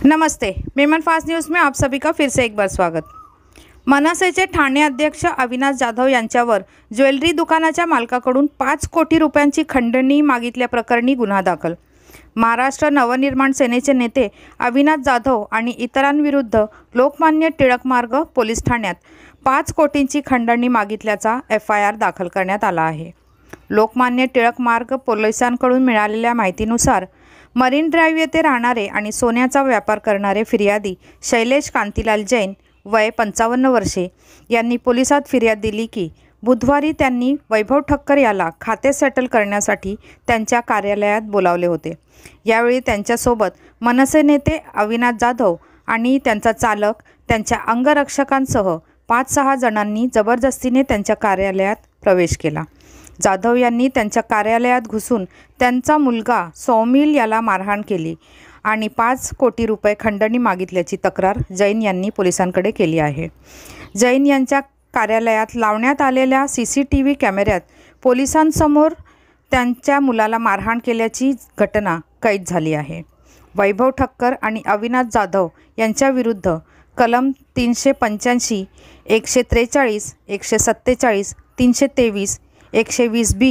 नमस्ते, Memon fast news में आप सभी का फिर से एक बार स्वागत। मनसेचे ठाणे अध्यक्ष अविनाश जाधव यांच्यावर ज्वेलरी दुकानाच्या मालकाकडून 5 कोटी रुपयांची खंडणी मागितल्याप्रकरणी गुन्हा दाखल। महाराष्ट्र नवनिर्माण सेनेचे नेते अविनाश जाधव आणि इतरांविरुद्ध लोकमान्य टिळक मार्ग पोलीस ठाण्यात 5 कोटींची खंडणी मागितल्याचा FIR दाखल करण्यात आला आहे। लोकमान्य टिळक मार्ग पोलिसांकडून मिळालेल्या माहितीनुसार मरीन ड्राइव्ह येथे राहणारे आणि सोन्याचा व्यापार करणारे फिर्यादी शैलेश कांतीलाल जैन वय 55 वर्षे यांनी पोलिसात फिर्याद दिली की बुधवारी त्यांनी वैभव ठक्कर याला खाते सेटल करण्यासाठी त्यांच्या कार्यालयात बोलावले होते। यावेळी त्यांच्यासोबत मनसे नेते अविनाश जाधव आणि त्यांचा चालक त्यांच्या अंगरक्षकांसह 5-6 जणांनी जबरदस्तीने त्यांच्या कार्यालयात प्रवेश केला। जाधव यांनी त्यांच्या कार्यालयात घुसून त्यांचा मुलगा सौमिल याला मारहाण केली आणि 5 कोटी रुपये खंडणी मागितल्याची तक्रार जैन यांनी पोलिसांकडे केली आहे। जैन यांच्या कार्यालयात लावण्यात आलेल्या CCTV कॅमेऱ्यात पोलिसांसमोर त्यांच्या मुलाला मारहाण केल्याची घटना कैद झाली आहे। वैभव ठक्कर आणि अविनाश जाधव यांच्या विरुद्ध कलम 385, 143, 147, 323, 120B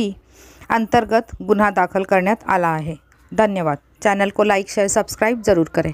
अंतर्गत गुन्हा दाखल करण्यात आला है। धन्यवाद। चैनल को लाइक शेयर सब्सक्राइब ज़रूर करें।